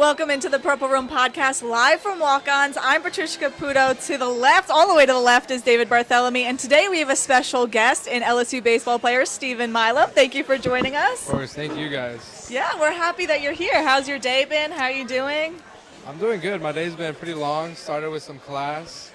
Welcome into the Purple Room podcast, live from Walk-Ons. I'm Patricia Caputo. To the left, all the way to the left, is David Bartholomew. And today we have a special guest in LSU baseball player, Stephen Milam. Thank you for joining us. Of course, thank you guys. Yeah, we're happy that you're here. How's your day been? How are you doing? I'm doing good. My day's been pretty long. Started with some class.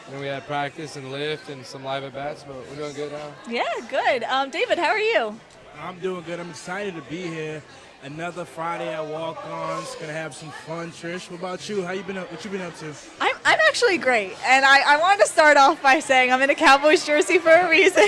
Then we had practice and lift and some live at-bats, but we're doing good now. Yeah, good. David, how are you? I'm doing good. I'm excited to be here. Another Friday at Walk-Ons. Gonna have some fun. Trish, what about you? How you been up? What you been up to? I'm actually great, and I wanted to start off by saying I'm in a Cowboys jersey for a reason.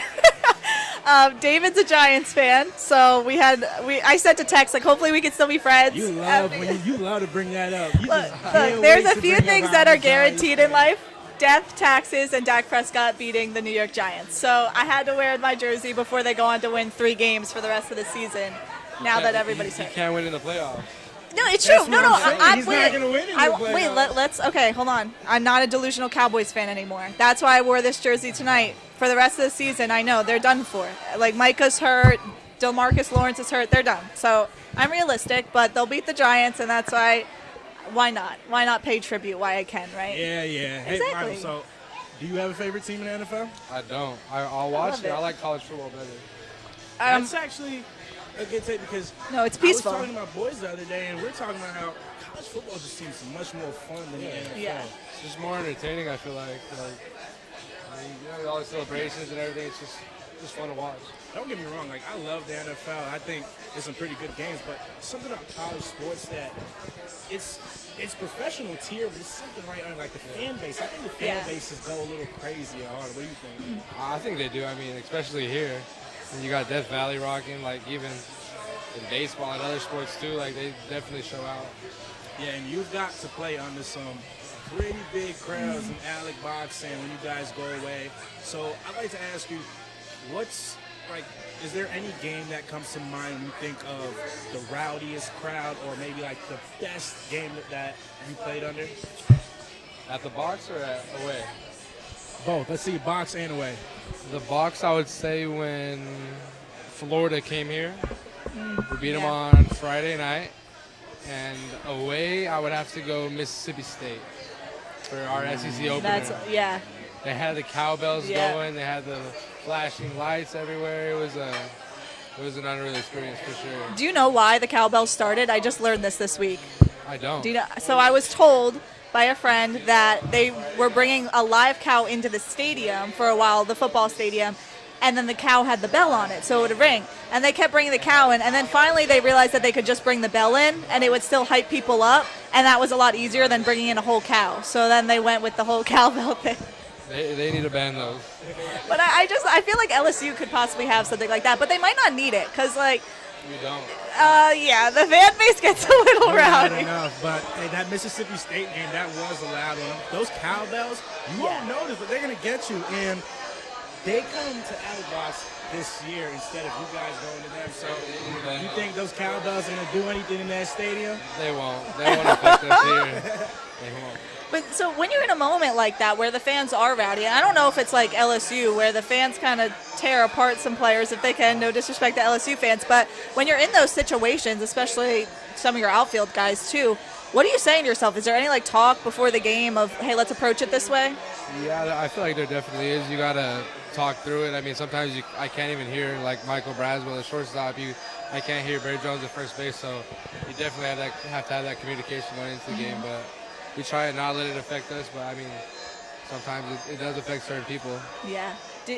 David's a Giants fan, so I sent a text like, hopefully we can still be friends. You love to bring that up. Look, there's a few things that are guaranteed in life. Death, taxes, and Dak Prescott beating the New York Giants. So I had to wear my jersey before they go on to win 3 games for the rest of the season. Now that everybody's hurt. You can't win in the playoffs. No, it's true. That's No, what I'm saying. He's wait. not gonna win in the playoffs. Wait, let's. Okay, hold on. I'm not a delusional Cowboys fan anymore. That's why I wore this jersey tonight. For the rest of the season, I know they're done for. Like Micah's hurt, DeMarcus Lawrence is hurt. They're done. So I'm realistic, but they'll beat the Giants, and that's why. Why not? Why not pay tribute? Why I can, right? Yeah. Hey, Exactly. Michael, so do you have a favorite team in the NFL? I don't. I'll watch love it. it. I like college football better. That's actually a good take because No, it's peaceful. I was talking to my boys the other day, and we're talking about how college football just seems much more fun than the NFL. Yeah. It's just more entertaining, I feel like. All the celebrations and everything, it's just fun to watch. Don't get me wrong, like I love the NFL. I think there's some pretty good games, but something about college sports that it's professional tier, but it's something right on like the fan base. I think the fan bases go a little crazy or hard. What do you think? I think they do. I mean, especially here. And you got Death Valley rocking, like even in baseball and other sports too, like they definitely show out. Yeah, and you've got to play under some pretty big crowds in Alec boxing when you guys go away. So I'd like to ask you, is there any game that comes to mind when you think of the rowdiest crowd or maybe like the best game that you played under? At the box or away? Both. Let's see, box and away. The box, I would say when Florida came here. We beat them on Friday night. And away, I would have to go Mississippi State for our SEC opener. They had the cowbells going. They had the flashing lights everywhere. It was an unreal experience for sure. Do you know why the cowbell started? I just learned this week. I don't. Do you know? So I was told by a friend that they were bringing a live cow into the stadium for a while, the football stadium, and then the cow had the bell on it, so it would ring. And they kept bringing the cow in, and then finally they realized that they could just bring the bell in, and it would still hype people up, and that was a lot easier than bringing in a whole cow. So then they went with the whole cowbell thing. They need to ban those. But I feel like LSU could possibly have something like that, but they might not need it, because, like, We don't. the fan base gets a little Not rowdy. enough, but hey, that Mississippi State game, that was a loud one. Those cowbells, you won't notice, but they're going to get you. And they come to Alabama this year instead of you guys going to them. So you think those cowbells are going to do anything in that stadium? They won't. They won't affect us here. They won't. But so when you're in a moment like that where the fans are rowdy, and I don't know if it's like LSU where the fans kind of tear apart some players if they can, no disrespect to LSU fans, but when you're in those situations, especially some of your outfield guys too, what are you saying to yourself? Is there any like talk before the game of, hey, let's approach it this way? Yeah, I feel like there definitely is. You got to talk through it. I mean, sometimes I can't even hear like Michael Braswell, the shortstop. I can't hear Barry Jones at first base, so you definitely have to have that communication going into the game. But we try and not let it affect us, but I mean, sometimes it does affect certain people. Yeah.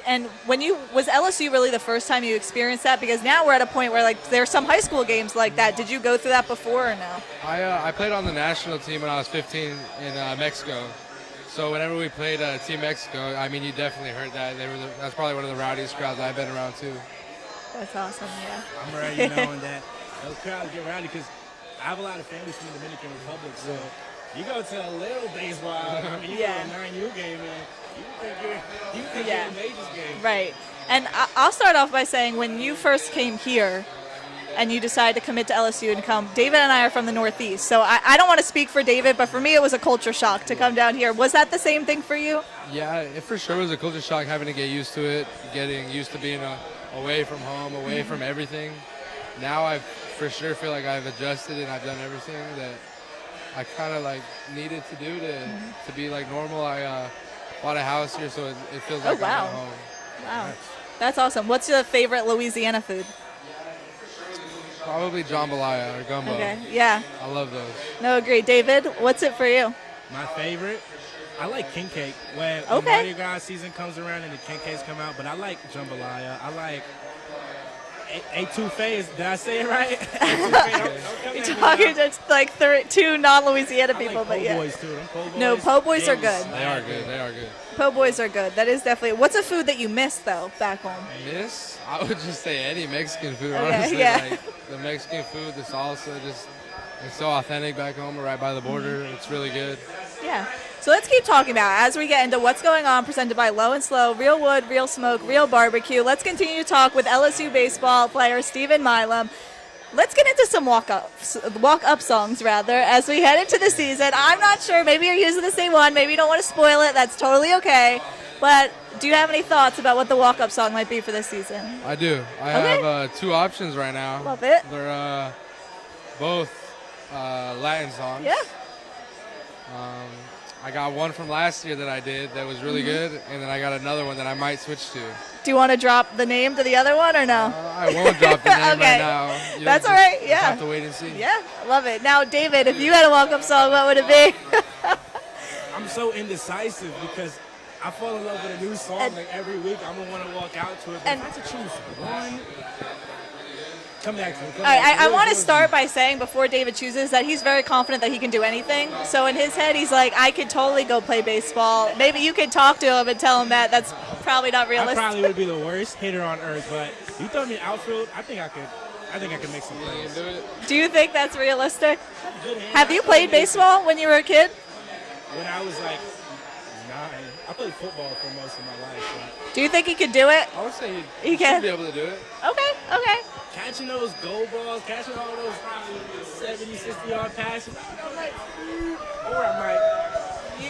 And was LSU really the first time you experienced that? Because now we're at a point where like there's some high school games like that. Did you go through that before or no? I played on the national team when I was 15 in Mexico. So whenever we played Team Mexico, I mean, you definitely heard that. That's probably one of the rowdiest crowds I've been around too. That's awesome, yeah. I'm already knowing that. Those crowds get rowdy because I have a lot of family from the Dominican Republic, so you go to a little baseball, I mean, you go to a 9U game, man. You think you're in a Majors game. Right. And I'll start off by saying when you first came here and you decided to commit to LSU and come, David and I are from the Northeast, so I don't want to speak for David, but for me it was a culture shock to come down here. Was that the same thing for you? Yeah, it for sure was a culture shock having to get used to it, getting used to being away from home, away from everything. Now I for sure feel like I've adjusted and I've done everything that I kind of like needed to do to be like normal. I bought a house here, so it feels like wow. I'm at home. Wow. That's awesome. What's your favorite Louisiana food? Probably jambalaya or gumbo. Okay, yeah. I love those. No, agreed. David, what's it for you? My favorite, I like king cake. When Mardi Gras season comes around and the king cakes come out, but I like jambalaya. I like etouffee. Did I say it right? You're talking to like two non-Louisiana people, like but yeah. Po' boys too. Them po' boys, No, po' boys are good. They are good. They are good. Po' boys are good. That is definitely. What's a food that you miss though back home? Miss? I would just say any Mexican food. Okay, Honestly, yeah. like the Mexican food, the salsa, just it's so authentic back home, right by the border. It's really good. Yeah. So let's keep talking about it as we get into what's going on, presented by Low and Slow, Real Wood, Real Smoke, Real Barbecue. Let's continue to talk with LSU baseball player Stephen Milam. Let's get into some walk-up songs, rather, as we head into the season. I'm not sure. Maybe you're using the same one. Maybe you don't want to spoil it. That's totally okay. But do you have any thoughts about what the walk-up song might be for this season? I do. I have two options right now. Love it. They're both Latin songs. Yeah. I got one from last year that I did that was really good, and then I got another one that I might switch to. Do you want to drop the name to the other one or no? I won't drop the name Okay. right now. That's all right, yeah. Just have to wait and see. Yeah, I love it. Now, David, if you had a walk-up song, what would it be? I'm so indecisive because I fall in love with a new song like every week. I'm gonna want to walk out to it. But if I had to choose one, come back to me. All right, I want to start by saying before David chooses that he's very confident that he can do anything. So in his head, he's like, I could totally go play baseball. Maybe you could talk to him and tell him that. That's probably not I realistic. probably would be the worst hitter on earth, but you throw me outfield, I think I could make some plays. Do you think that's realistic? Have you played baseball when you were a kid? When I was like 9, I played football for most of my life. Do you think he could do it? I would say He you can. should be able to do it. Okay. Catching those goal balls, catching all those 70, 60-yard passes, I'm like, or I might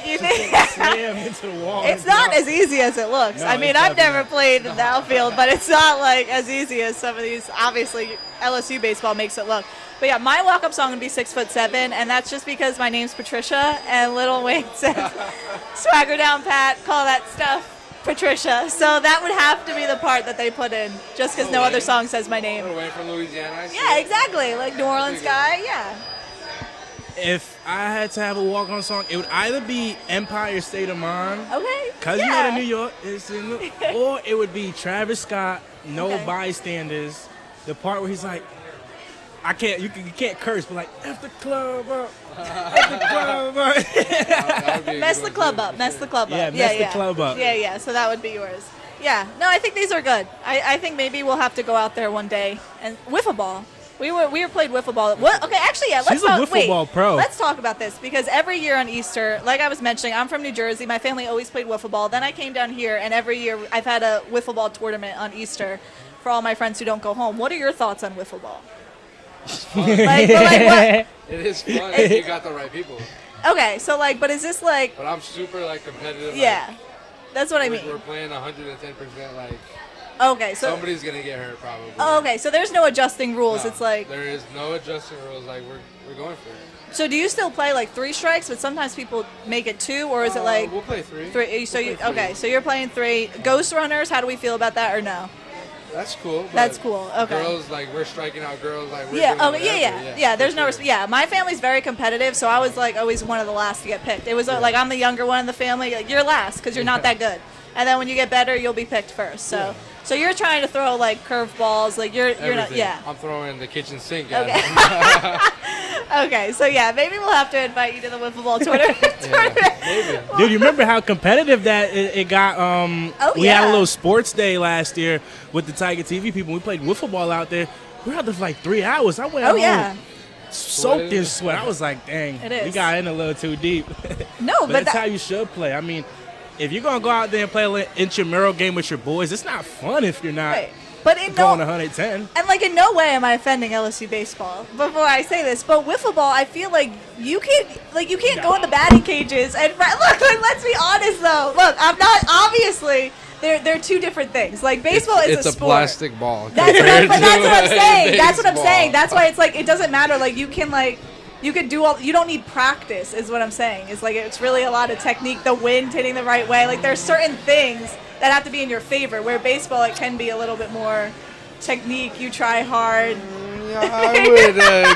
You just think? slam into the wall. It's not as easy as it looks. No, I mean, it's I've never definitely played in the outfield, but it's not like as easy as some of these. Obviously, LSU baseball makes it look. But yeah, my walk-up song would be 6'7", and that's just because my name's Patricia, and Lil Wayne says, "Swagger down, Pat, call that stuff Patricia." So that would have to be the part that they put in, just because no other song says my name. Away from Louisiana. I see. Yeah, exactly. Like New Orleans guy. Yeah. If I had to have a walk-on song, it would either be Empire State of Mind, Okay. because yeah. you know the New York, or it would be Travis Scott, No Okay. Bystanders, the part where he's like, you can't curse, but like, F the club up, F the club up. That would be a Mess good the one, club too. up. Mess the club up. Yeah, mess the club up. Yeah. So that would be yours. Yeah. No, I think these are good. I think maybe we'll have to go out there one day and wiffle ball. We were played wiffle ball. What? Okay, actually, yeah. Let's She's a talk. wiffle Wait, ball pro. Let's talk about this because every year on Easter, like I was mentioning, I'm from New Jersey. My family always played wiffle ball. Then I came down here, and every year I've had a wiffle ball tournament on Easter for all my friends who don't go home. What are your thoughts on wiffle ball? What? It is fun if you got the right people. Okay, so but is this like? But I'm super competitive. Yeah, that's what I mean. We're playing 110%. Okay, so Somebody's gonna get hurt probably. oh, okay, so there's no adjusting rules. No, It's like there is no adjusting rules. We're going for it. so. Do you still play like 3 strikes? But sometimes people make it 2, or is it like we'll play 3? 3? So We'll play 3. okay, so you're playing 3. Ghost runners. How do we feel about that or no? That's cool. but That's cool. Okay. Girls we're striking out girls we're Yeah. doing Oh, whatever. yeah. There's for no. sure. Yeah, my family's very competitive, so I was always one of the last to get picked. It was like I'm the younger one in the family. Like, you're last because you're not that good, and then when you get better, you'll be picked first. So. So you're trying to throw curve balls, you're not, Everything. yeah. I'm throwing the kitchen sink at Okay. them. Okay, so yeah, maybe we'll have to invite you to the wiffle ball tournament. Maybe. Dude, you remember how competitive that it got? We had a little sports day last year with the Tiger TV people. We played wiffle ball out there. We were out there for 3 hours. I went home soaked in sweat. I was like, dang, It is. we got in a little too deep. No, but that's how you should play. I mean, if you're going to go out there and play an intramural game with your boys, it's not fun if you're not But in going 110. And in no way am I offending LSU baseball before I say this, but wiffle ball, I feel like you can't go in the batting cages and look. Let's be honest though. Look, I'm not obviously. They're 2 different things. Like baseball is it's a a sport. plastic ball. That's what I'm saying. Baseball. That's why it's it doesn't matter. Like you can you could do all. You don't need practice, is what I'm saying. It's like it's really a lot of technique. The wind hitting the right way. Like there's certain things that have to be in your favor. Where baseball, it can be a little bit more technique. You try hard. I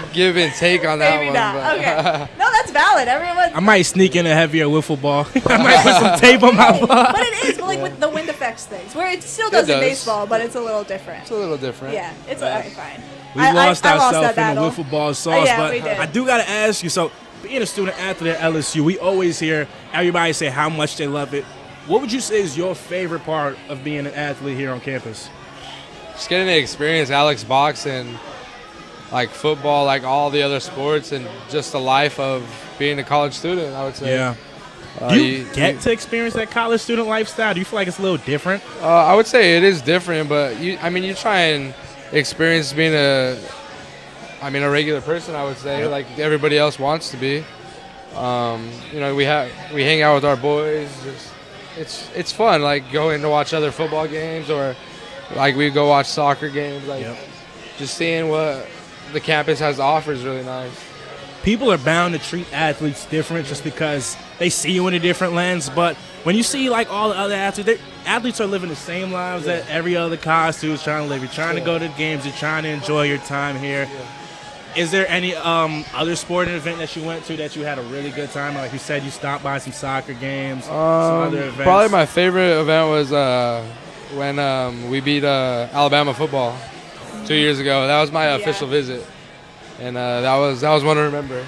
would give and take on that Maybe one. not. But Okay. No, that's valid. Everyone. I might sneak in a heavier wiffle ball. I might put some tape on my ball. But it is, but like with the wind affects things. Where it still does in does. baseball, but it's a little different. it's a little different. Yeah, it's okay, fine. We I lost lost ourselves that in the battle. wiffle ball sauce, Yeah, but we did. I do got to ask you, so being a student athlete at LSU, we always hear everybody say how much they love it. What would you say is your favorite part of being an athlete here on campus? Just getting to experience Alex box and like football, like all the other sports, and just the life of being a college student, I would say. Yeah. Do you get to experience that college student lifestyle? Do you feel like it's a little different? I would say it is different, but you try and experience being a regular person. I would say, Yep. like everybody else wants to be. We hang out with our boys. It's fun, like going to watch other football games, or like we go watch soccer games. Like Yep. just seeing what the campus has to offer is really nice. People are bound to treat athletes different just because they see you in a different lens. But when you see like all the other athletes, athletes are living the same lives that every other college student is trying to live. You're trying to go to the games. You're trying to enjoy your time here. Is there any other sporting event that you went to that you had a really good time? Like you said, you stopped by some soccer games, some other events. Probably my favorite event was when we beat Alabama football 2 years ago. That was my official visit, and that was one to remember.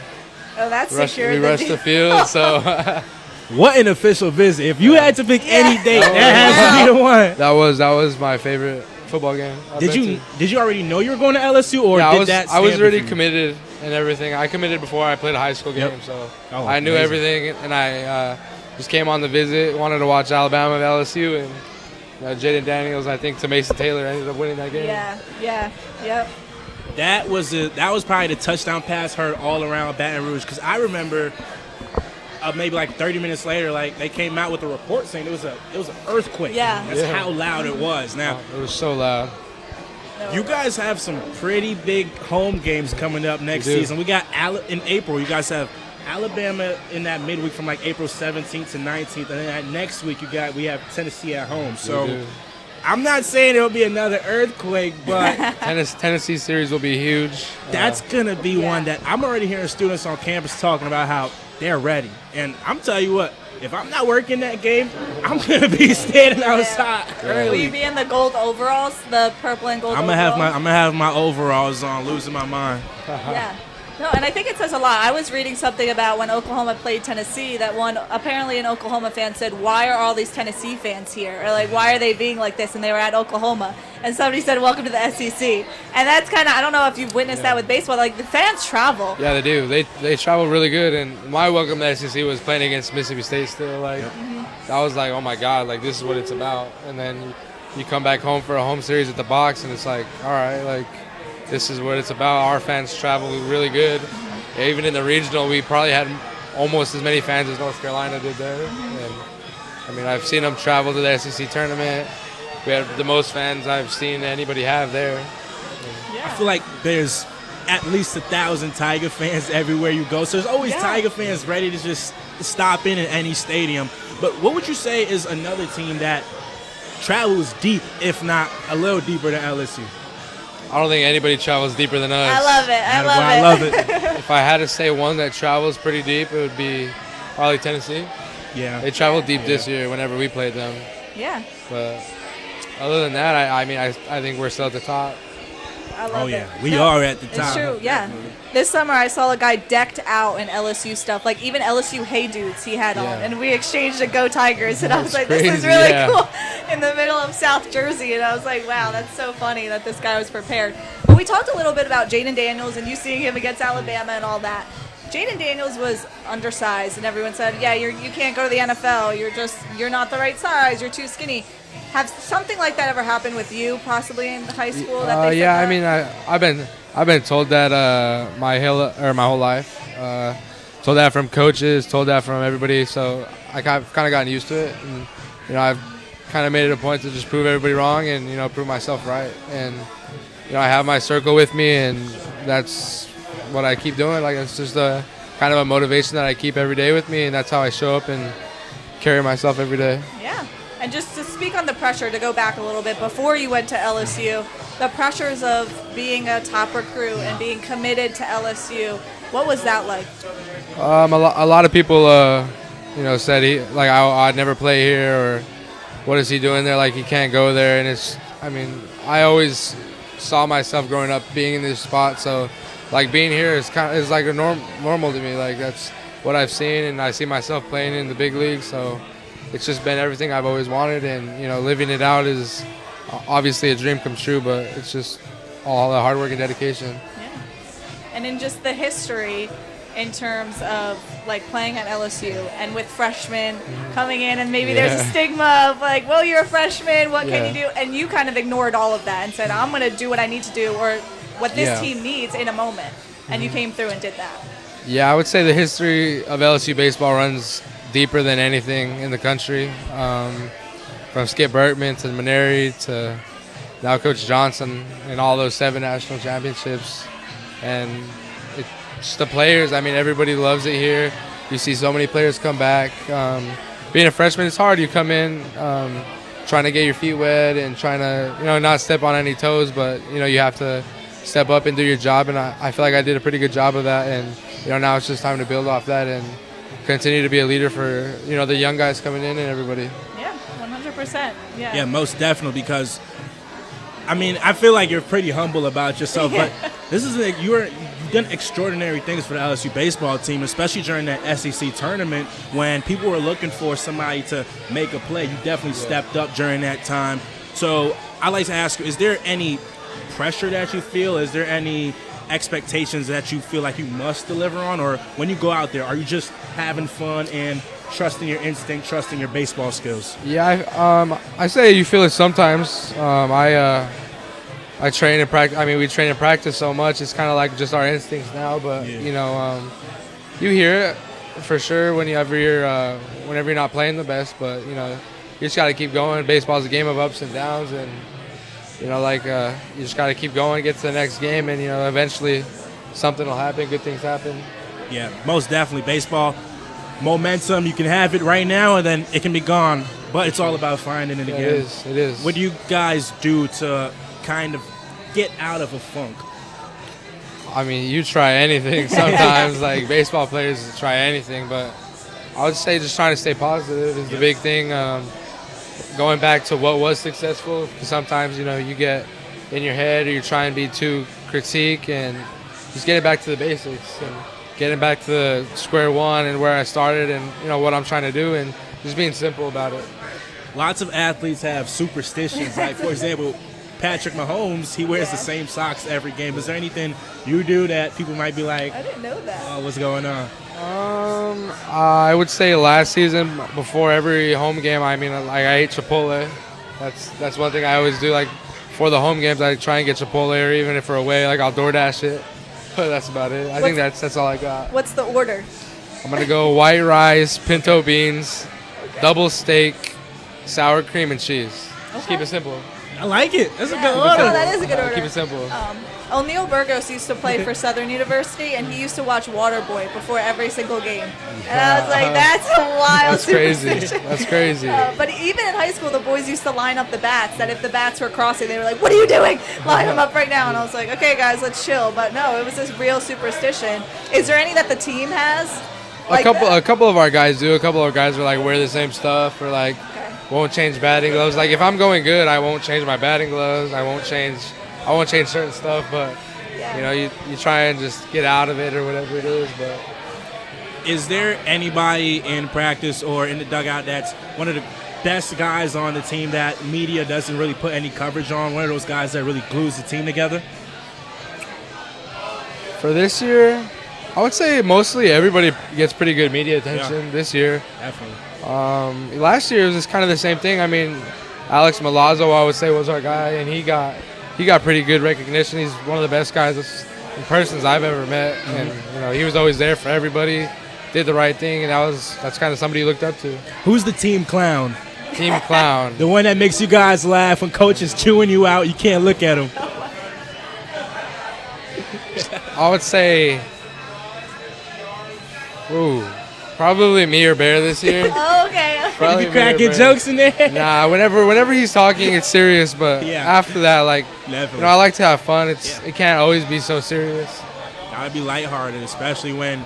Oh, that's We secure. rushed the field, so What an official visit! If you had to pick any date, that has to be the one. that was my favorite football game. I've been to. Did you already know you were going to LSU, or Yeah, did I was that? I was stand already with you? committed and everything. I committed before I played a high school game, Yep. so Oh, I knew amazing. everything, and I just came on the visit. Wanted to watch Alabama and LSU, and Jaden Daniels, I think, to Mason Taylor ended up winning that game. Yep. That was probably the touchdown pass heard all around Baton Rouge, because I remember maybe like 30 minutes later, like they came out with a report saying it was an earthquake. Yeah. That's Yeah. how loud it was. Now It was so loud. you guys have some pretty big home games coming up next We do. season. We got in April. You guys have Alabama in that midweek from like April 17th to 19th, and then that next week we have Tennessee at home. So We do. I'm not saying it'll be another earthquake, but Tennessee series will be huge. that's gonna be one that I'm already hearing students on campus talking about how they're ready. And I'm telling you what, if I'm not working that game, I'm gonna be standing outside Will early. you be in the gold overalls, the purple and gold I'm overalls? gonna have my overalls on, losing my mind. Yeah. No, and I think it says a lot. I was reading something about when Oklahoma played Tennessee that apparently an Oklahoma fan said, why are all these Tennessee fans here? Or like, why are they being like this? And they were at Oklahoma. And somebody said, welcome to the SEC. And that's kind of, I don't know if you've witnessed that with baseball. Like, the fans travel. Yeah, they do. They travel really good, and my welcome to SEC was playing against Mississippi State still. Like, that was like, oh my God, like this is what it's about. And then you come back home for a home series at the box, and it's like, all right, like this is what it's about. Our fans travel really good. Even in the regional, we probably had almost as many fans as North Carolina did there. And I mean, I've seen them travel to the SEC tournament. We had the most fans I've seen anybody have there. I feel like there's at least 1,000 Tiger fans everywhere you go. So there's always Tiger fans ready to just stop in at any stadium. But what would you say is another team that travels deep, if not a little deeper than LSU? I don't think anybody travels deeper than us. I love it. I love it. If I had to say one that travels pretty deep, it would be probably Tennessee. Yeah. They traveled deep this year whenever we played them. Yeah. But other than that, I think we're still at the top. I love Oh, yeah. it. We are at the top. It's true, yeah. This summer I saw a guy decked out in LSU stuff, like even LSU Hey Dudes he had on, Yeah. and we exchanged a Go Tigers, and I was That's like, this is crazy, really yeah. cool, in the middle of South Jersey, and I was like, wow, that's so funny that this guy was prepared. But we talked a little bit about Jaden Daniels and you seeing him against Alabama and all that. Jaden Daniels was undersized, and everyone said, yeah, you can't go to the NFL, you're not the right size, you're too skinny. Have something like that ever happened with you, possibly in high school? That they said Yeah, that? I mean, I've been told that my whole life. Told that from coaches, told that from everybody. So I've kind of gotten used to it, and I've kind of made it a point to just prove everybody wrong and prove myself right. And I have my circle with me, and that's what I keep doing. Like, it's just a kind of a motivation that I keep every day with me, and that's how I show up and carry myself every day. Yeah. And just to speak on the pressure, to go back a little bit, before you went to LSU, the pressures of being a top recruit and being committed to LSU, what was that like? A lot of people, said I'd never play here, or what is he doing there? Like, he can't go there. And I always saw myself growing up being in this spot, so like being here is like a normal to me. Like, that's what I've seen, and I see myself playing in the big leagues. So it's just been everything I've always wanted, and living it out is obviously a dream come true. But it's just all the hard work and dedication. Yeah. And in just the history, in terms of like playing at LSU and with freshmen coming in, and maybe there's a stigma of like, well, you're a freshman, what can you do? And you kind of ignored all of that and said, I'm going to do what I need to do, or what this team needs in a moment. And you came through and did that. Yeah, I would say the history of LSU baseball runs deeper than anything in the country. From Skip Bertman to Maneri to now Coach Johnson, and all those 7 national championships. And just the players, everybody loves it here. You see so many players come back. Being a freshman, it's hard. You come in trying to get your feet wet and trying to, not step on any toes, but, you have to step up and do your job. And I feel like I did a pretty good job of that. And, now it's just time to build off that and continue to be a leader for, the young guys coming in and everybody. Yeah, 100%. Yeah, most definitely, because I feel like you're pretty humble about yourself, but this is you've done extraordinary things for the LSU baseball team, especially during that SEC tournament when people were looking for somebody to make a play. You definitely stepped up during that time. So I'd like to ask you, is there any pressure that you feel? Is there any expectations that you feel like you must deliver on? Or when you go out there, are you just having fun and trusting your instinct, trusting your baseball skills? Yeah, I say you feel it sometimes. I train and practice. We train and practice so much. It's kind of like just our instincts now. But you hear it for sure whenever you're not playing the best. But you just got to keep going. Baseball's a game of ups and downs, and you just got to keep going, get to the next game, and eventually something will happen. Good things happen. Yeah, most definitely. Baseball momentum, you can have it right now and then it can be gone, but it's all about finding it again. It is. What do you guys do to kind of get out of a funk? You try anything sometimes. Like, baseball players try anything, but I would say just trying to stay positive is the big thing. Going back to what was successful, because sometimes you get in your head, or you try and be too critique, and just getting back to the basics and getting back to the square one and where I started, and what I'm trying to do, and just being simple about it. Lots of athletes have superstitions. Like, for example, Patrick Mahomes, he wears the same socks every game. Is there anything you do that people might be like, I didn't know that. Oh, what's going on? I would say last season, before every home game, I ate Chipotle. That's one thing I always do. Like, for the home games, I try and get Chipotle, or even if we're away, I'll DoorDash it. But that's about it. I think that's all I got. What's the order? I'm going to go white rice, pinto beans, double steak, sour cream, and cheese. Just keep it simple. I like it. That's a good order. No, that is a good order. Keep it simple. O'Neal Burgos used to play for Southern University, and he used to watch Waterboy before every single game. And I was like, that's a wild That's crazy. superstition. That's crazy. But even in high school, the boys used to line up the bats, that if the bats were crossing, they were like, what are you doing? Line them up right now. And I was like, okay, guys, let's chill. But no, it was this real superstition. Is there any that the team has? A couple of our guys do. A couple of our guys are wear the same stuff, or won't change batting gloves. Like, if I'm going good, I won't change my batting gloves. I won't change certain stuff, but you try and just get out of it or whatever it is. But is there anybody in practice or in the dugout that's one of the best guys on the team that media doesn't really put any coverage on? One of those guys that really glues the team together? For this year, I would say mostly everybody gets pretty good media attention this year. Definitely. Last year it was just kind of the same thing. Alex Milazzo, I would say, was our guy, and he got pretty good recognition. He's one of the best guys in persons I've ever met, and he was always there for everybody, did the right thing, and that's kind of somebody you looked up to. Who's the team clown? Team clown. The one that makes you guys laugh when coach is chewing you out. You can't look at him. I would say, probably me or Bear this year. Oh, okay. Probably You me or cracking Bear. jokes in there? Nah, whenever he's talking, it's serious. But Yeah. after that, like, Definitely. I like to have fun. It can't always be so serious. Gotta be lighthearted, especially when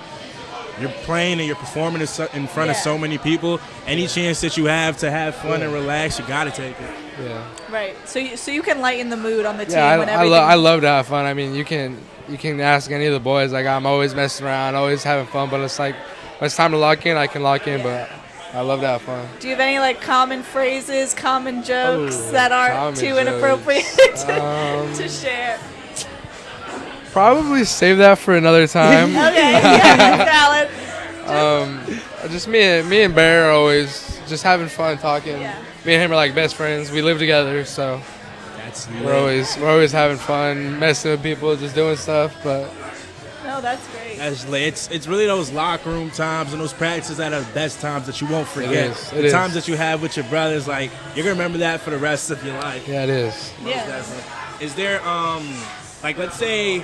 you're playing and you're performing in front of so many people. Any chance that you have to have fun and relax, you gotta take it. Yeah. Right. So you can lighten the mood on the team Yeah, when I everything. love to have fun. I mean, you can ask any of the boys. Like, I'm always messing around, always having fun. But it's like when it's time to lock in, I can lock in. But I love to have fun. Do you have any like common phrases, common jokes that aren't common too jokes. inappropriate to share? Probably save that for another time. Okay, yeah, valid. Just me and Bear are always just having fun talking. Yeah. Me and him are like best friends. We live together, so That's we're always having fun, messing with people, just doing stuff. But No, that's great. That's lit. It's really those locker room times and those practices that are the best times that you won't forget. It is. Times that you have with your brothers, like you're gonna remember that for the rest of your life. yeah, it is. Yeah. Definitely. Is there like let's say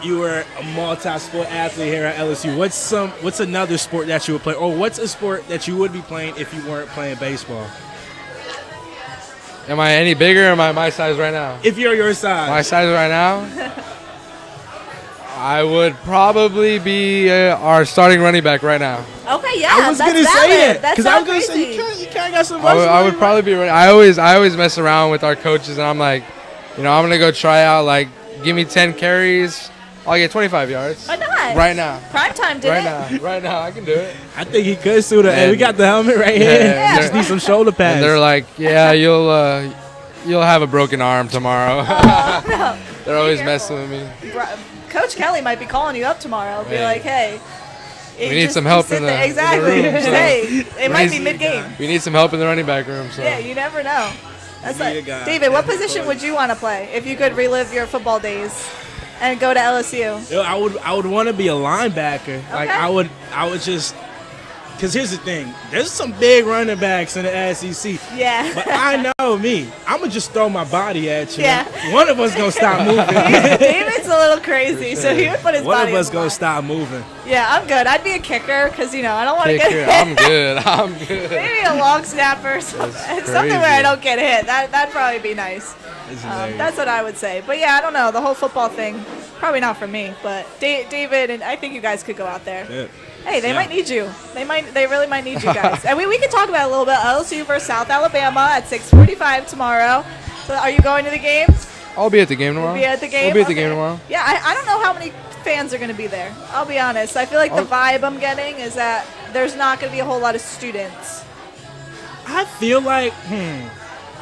you were a multi-sport athlete here at LSU. What's another sport that you would play, or what's a sport that you would be playing if you weren't playing baseball? Am I any bigger or am I my size right now? If you're your size. My size right now? I would probably be our starting running back right now. Okay, yeah, I was that's gonna valid. say it That's because I not was gonna crazy. say you kind of got some. I would probably be running. I always mess around with our coaches, and I'm like, I'm gonna go try out. Like, give me 10 carries, I'll get 25 yards. Why not? Right now. Prime time did Right now, I can do it. I think he could suit it. Hey, And- we got the helmet right Yeah, here. yeah. Just need some shoulder pads. And they're like, yeah, you'll have a broken arm tomorrow. No. They're always Be messing with me. Coach Kelly might be calling you up tomorrow. Be Hey. like, hey. We need some help in the exactly. room, Just, so. hey, it might be need- mid-game. We need some help in the running back room. So. Yeah, you never know. That's Be like, the guy. David, what position would you want to play if you could relive your football days and go to LSU? Yo, I would want to be a linebacker. Like Okay. I would just. Because here's the thing, there's some big running backs in the SEC. Yeah. But I know me. I'm going to just throw my body at you. Yeah. One of us going to stop moving. David's a little crazy, so he would put his One body of us on the going line. to stop moving. Yeah, I'm good. I'd be a kicker because, I don't want to get Kicker, hit. I'm good. I'm good. Maybe a long snapper or something. Something crazy. where I don't get hit. That'd probably be nice. It's hilarious. That's what I would say. But yeah, I don't know. The whole football thing, probably not for me. But David, and I think you guys could go out there. Yeah. Hey, they might need you. They really might need you guys. And we can talk about it a little bit. LSU versus South Alabama at 6:45 tomorrow. So are you going to the game? I'll be at the game tomorrow. Be at the game? I'll be at the Okay. game tomorrow. Yeah, I don't know how many fans are going to be there. I'll be honest. I feel like the vibe I'm getting is that there's not going to be a whole lot of students. I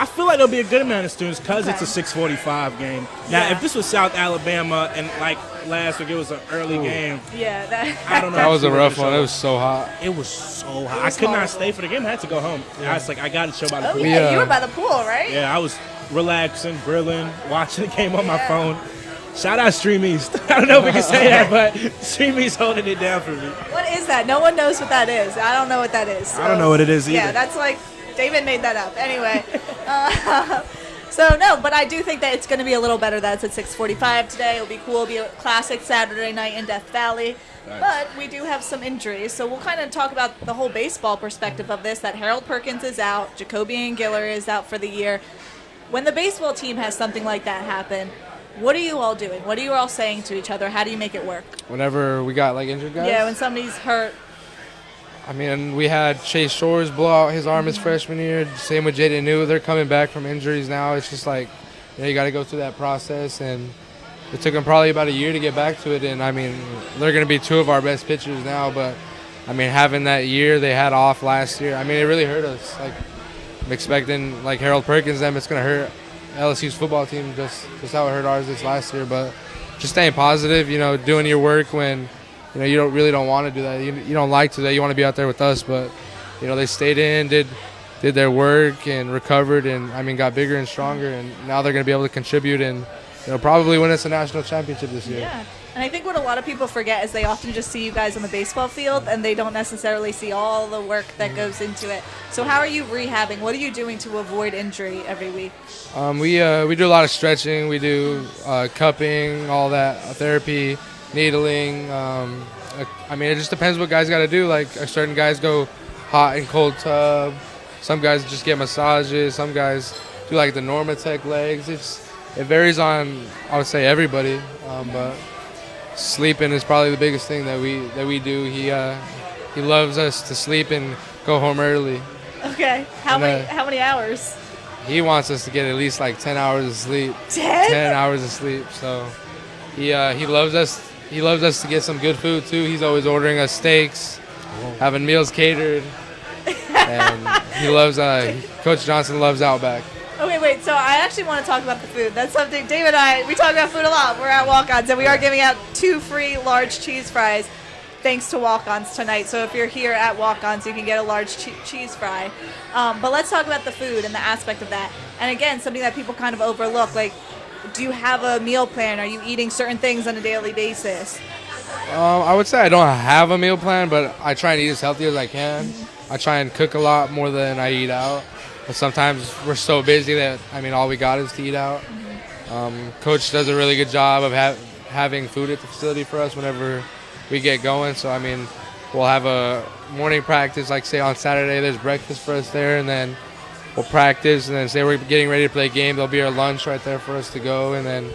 feel like there'll be a good amount of students because it's a Okay. 6:45 game. Now, Yeah. if this was South Alabama and like last week it was an early game, Yeah, I don't know. That was a if rough people one. would It was so hot. It was so hot. I was could not horrible. stay for the game. I had to go home. I was like, I got to chill by the Oh, pool. yeah, you uh, were by the pool, right? Yeah, I was relaxing, grilling, watching the game on my phone. Shout out Stream East. I don't know if we can say that, but Stream East holding it down for me. What is that? No one knows what that is. I don't know what that is. I don't know what it is Yeah, either. that's like, David made that up. Anyway. So, no, but I do think that it's going to be a little better that it's at 6:45 today. It'll be cool. It'll be a classic Saturday night in Death Valley. Nice. But we do have some injuries, so we'll kind of talk about the whole baseball perspective of this, that Harold Perkins is out, Jacoby Giller is out for the year. When the baseball team has something like that happen, what are you all doing? What are you all saying to each other? How do you make it work? Whenever we got like injured guys. Yeah, when somebody's hurt. I mean, we had Chase Shores blow out his arm his freshman year. Same with Jaden New. They're coming back from injuries now. It's just like, you got to go through that process. And it took them probably about a year to get back to it. And, I mean, they're going to be two of our best pitchers now. But, I mean, having that year they had off last year, I mean, it really hurt us. Like, I'm expecting, like, Harold Perkins, it's going to hurt LSU's football team just how it hurt ours this last year. But just staying positive, doing your work when – you don't want to do that. You don't like to do that. You want to be out there with us. But, they stayed in, did their work and recovered and, got bigger and stronger. And now they're going to be able to contribute and, probably win us a national championship this year. Yeah. And I think what a lot of people forget is they often just see you guys on the baseball field and they don't necessarily see all the work that goes into it. So how are you rehabbing? What are you doing to avoid injury every week? We do a lot of stretching. We do cupping, all that, therapy, needling. I mean, it just depends what guys got to do. Like, certain guys go hot and cold tub. Some guys just get massages. Some guys do like the Normatec legs. It varies on, I would say, everybody. But sleeping is probably the biggest thing that we do. He loves us to sleep and go home early. Okay. How many hours? He wants us to get at least like 10 hours of sleep. 10? 10 hours of sleep. So he loves us. He loves us to get some good food too. He's always ordering us steaks, having meals catered, and he loves. Coach Johnson loves Outback. Okay, wait. So I actually want to talk about the food. That's something Dave and I, we talk about food a lot. We're at Walk-Ons, and we are giving out 2 free large cheese fries thanks to Walk-Ons tonight. So if you're here at Walk-Ons, you can get a large cheese fry. But let's talk about the food and the aspect of that. And again, something that people kind of overlook, like, do you have a meal plan? Are you eating certain things on a daily basis? I would say I don't have a meal plan, but I try and eat as healthy as I can. I try and cook a lot more than I eat out. But sometimes we're so busy that, I mean, all we got is to eat out. Coach does a really good job of having food at the facility for us whenever we get going. So, I mean, we'll have a morning practice, like say on Saturday, there's breakfast for us there, and then we'll practice, and then say we're getting ready to play a game, there'll be our lunch right there for us to go, and then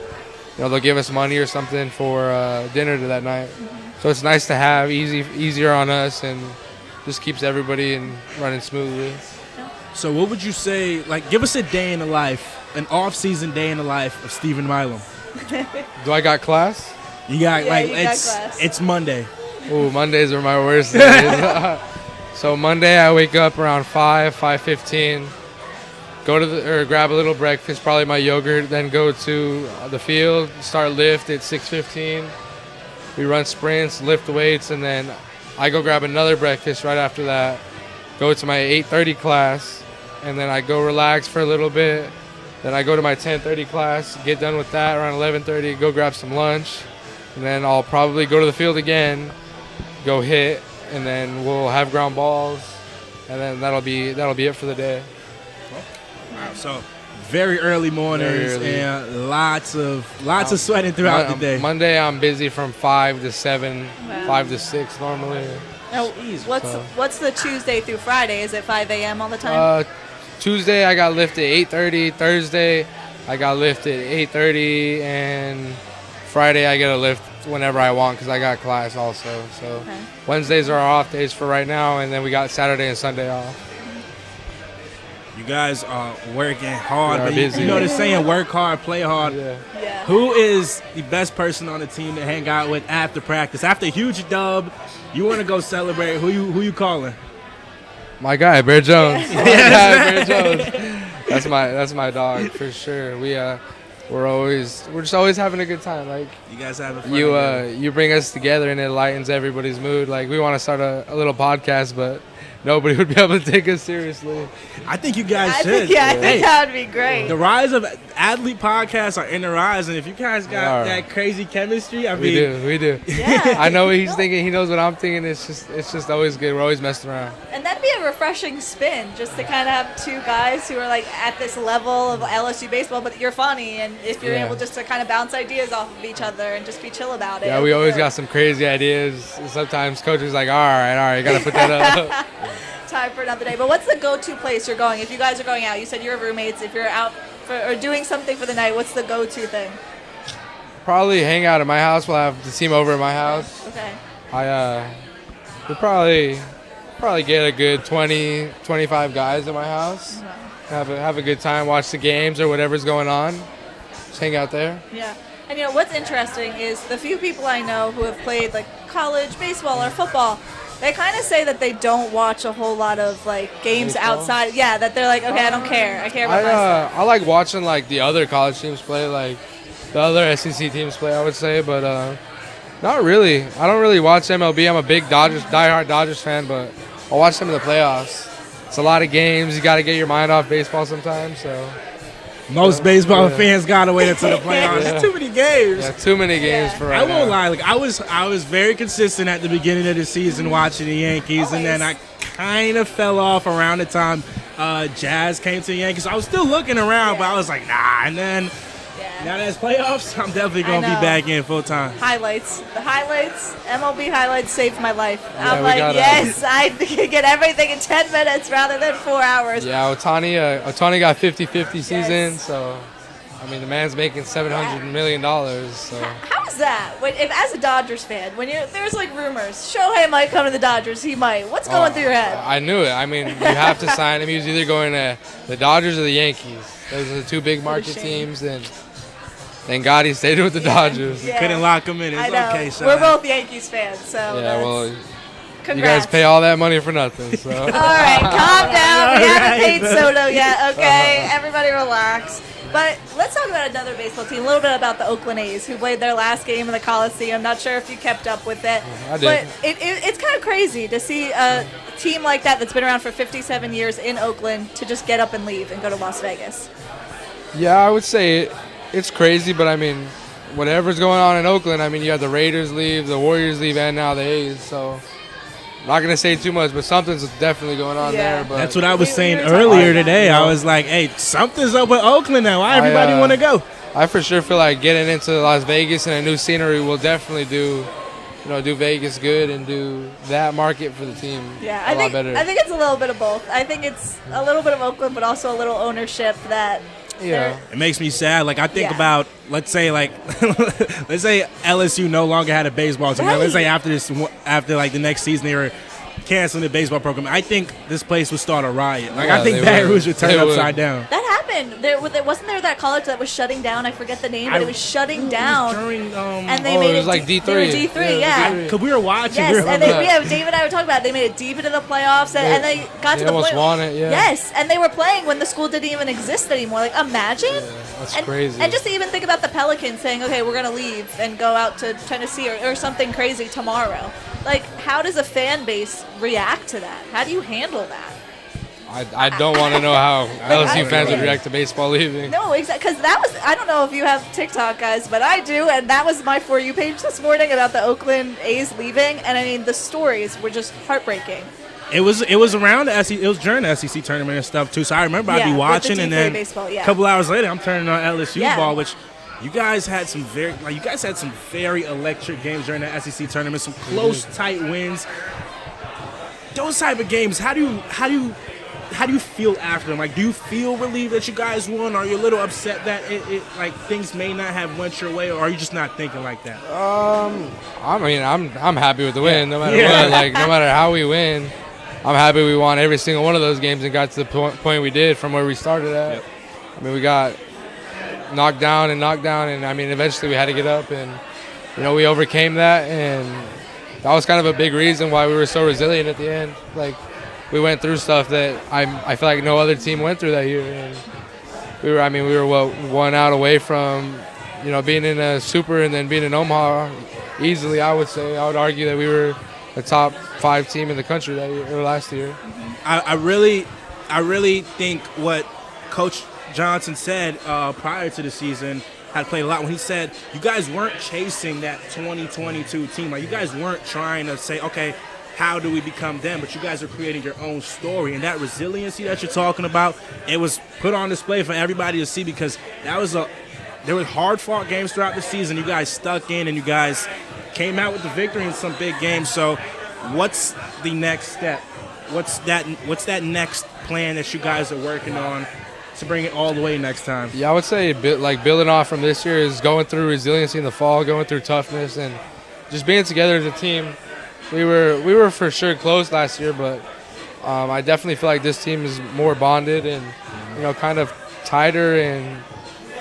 they'll give us money or something for dinner to that night. So it's nice to have, easier on us, and just keeps everybody running smoothly. So what would you say, like, give us a day in the life, an off-season day in the life of Stephen Milam. Do I got class? You got, Yeah, like, you got class. it's Monday. Ooh, Mondays are my worst days. So Monday I wake up around 5:15, go to grab a little breakfast, probably my yogurt, then go to the field, start lift at 6:15. We run sprints, lift weights, and then I go grab another breakfast right after that, go to my 8:30 class, and then I go relax for a little bit. Then I go to my 10:30 class, get done with that around 11:30, go grab some lunch, and then I'll probably go to the field again, go hit, and then we'll have ground balls, and then that'll be it for the day. Wow, so very early mornings and lots of sweating throughout the day. Monday I'm busy from 5 to 7, Wow. 5 to 6 normally. Now, what's the Tuesday through Friday? Is it 5 a.m. all the time? Tuesday I got lift at 8:30. Thursday I got lift at 8:30, and Friday I get a lift whenever I want because I got class also. So Okay. Wednesdays are our off days for right now, and then we got Saturday and Sunday off. You guys are working hard. We are But busy. you know the saying, work hard, play hard. Yeah. Yeah. Who is the best person on the team to hang out with after practice? After a huge dub, you want to go celebrate. Who you calling? My guy, Bear Jones. My guy, Bear Jones. That's my dog for sure. We're just always having a good time. Like, You guys having fun? you bring us together and it lightens everybody's mood. Like, we want to start a little podcast, but nobody would be able to take us seriously. I think you guys I should. think, I Hey, think that would be great. the rise of athlete podcasts are in the rise, and if you guys got are. that crazy chemistry, I We mean, do. Yeah. I know what he's thinking. He knows what I'm thinking. It's just always good. We're always messing around. And that'd be a refreshing spin, just to kind of have 2 guys who are like at this level of LSU baseball, but you're funny, and if you're Yeah. able just to kind of bounce ideas off of each other and just be chill about it. Yeah, it'll we be always good. got some crazy ideas. Sometimes coach is like, all right, gotta put that up. Time for another day. But what's the go-to place you're going? If you guys are going out, you said you're roommates. If you're out or doing something for the night, what's the go-to thing? Probably hang out at my house. We'll have the team over at my house. Okay. We'll probably get a good 20, 25 guys at my house. Have a good time, watch the games or whatever's going on. Just hang out there. Yeah. And what's interesting is the few people I know who have played like college baseball or football, they kind of say that they don't watch a whole lot of like games Baseball? outside. Yeah, that they're like, okay, I don't care. I care about myself. I like watching like the other college teams play, like the other SEC teams play, I would say, but not really. I don't really watch MLB. I'm a big diehard Dodgers fan, but I'll watch them in the playoffs. It's a lot of games. You got to get your mind off baseball sometimes, so Most baseball fans gotta wait until the playoffs. Yeah. It's too many games. Yeah, too many games for right I won't now. lie. Like I was very consistent at the beginning of the season watching the Yankees, and then I kind of fell off around the time Jazz came to the Yankees. I was still looking around, but I was like, nah. And then now that it's playoffs, I'm definitely gonna be back in full time. Highlights. The highlights, MLB highlights saved my life. Yeah, I'm we like, gotta- yes, I can get everything in 10 minutes rather than 4 hours. Yeah, Otani got 50-50 season, so I mean the man's making $700 million. So How is that? If as a Dodgers fan, when there's like rumors, Shohei might come to the Dodgers, he might. What's going through your head? I knew it. I mean, you have to sign him. He was either going to the Dodgers or the Yankees. Those are the two big market shame. teams, and thank God he stayed with the Dodgers. Yeah. Couldn't lock him in. It's I know. okay, Sean. We're both Yankees fans, so Yeah, well, congrats. you guys pay all that money for nothing. So All right, calm down. We haven't paid Right. Soto yet, okay? Everybody relax. But let's talk about another baseball team, a little bit about the Oakland A's, who played their last game in the Coliseum. Not sure if you kept up with it. I did. But it's kind of crazy to see a team like that that's been around for 57 years in Oakland to just get up and leave and go to Las Vegas. yeah, I would say it's crazy, but I mean, whatever's going on in Oakland, I mean, you have the Raiders leave, the Warriors leave, and now the A's. So I'm not gonna say too much, but something's definitely going on Yeah. there. But That's what I was We saying were talking earlier about today. that. I was like, hey, something's up with Oakland now. Why everybody want to go? I for sure feel like getting into Las Vegas and a new scenery will definitely do Vegas good and do that market for the team Yeah, a lot better. I think it's a little bit of both. I think it's a little bit of Oakland, but also a little ownership that. Yeah. It makes me sad. Like I think Yeah. about, let's say LSU no longer had a baseball team. Like, let's say after like the next season they were canceling the baseball program. I think this place would start a riot. Like I Yeah, think they Baton would. Rouge would turn They would. upside down. That happened. Wasn't there that college that was shutting down. I forget the name, but it was shutting down. During, And they Oh, made it was like They D3. were D3, Yeah, yeah. Because we were watching. Yes, we were and like, David and I were talking about it. They made it deep into the playoffs, and they got They to the almost playoffs. won it, yeah. Yes, and they were playing when the school didn't even exist anymore. Like, imagine. That's and, crazy. And just to even think about the Pelicans saying, okay, we're going to leave and go out to Tennessee or something crazy tomorrow. Like, how does a fan base react to that? How do you handle that? I don't want to know how LSU fans would yeah. react to baseball leaving. No, exactly. Because that was, I don't know if you have TikTok, guys, but I do. And that was my For You page this morning about the Oakland A's leaving. And I mean, the stories were just heartbreaking. It was around the SEC. It was during the SEC tournament and stuff too. So I remember I'd Yeah, be with the watching, and D3 then baseball, yeah. a couple hours later, I'm turning on LSU Yeah. ball, which you guys had some very electric games during the SEC tournament. Some close, tight wins. Those type of games. How do you feel after them? Like, do you feel relieved that you guys won? Are you a little upset that it like things may not have went your way, or are you just not thinking like that? I mean, I'm happy with the win, no matter Yeah. what. Like, no matter how we win, I'm happy we won every single one of those games and got to the point we did from where we started at. Yep. I mean, we got knocked down, and I mean, eventually we had to get up, and we overcame that, and that was kind of a big reason why we were so resilient at the end. Like, we went through stuff that I feel like no other team went through that year, and we were one out away from being in a super and then being in Omaha easily. I would argue that we were the top 5 team in the country that year or last year. I really think what Coach Johnson said prior to the season had played a lot when he said you guys weren't chasing that 2022 team. Like, you guys weren't trying to say, okay, how do we become them? But you guys are creating your own story, and that resiliency that you're talking about, it was put on display for everybody to see, because there were hard-fought games throughout the season. You guys stuck in, and you guys came out with the victory in some big games. So what's the next step? What's that next plan that you guys are working on to bring it all the way next time? Yeah, I would say building off from this year is going through resiliency in the fall, going through toughness, and just being together as a team. We were for sure close last year, but I definitely feel like this team is more bonded and kind of tighter, and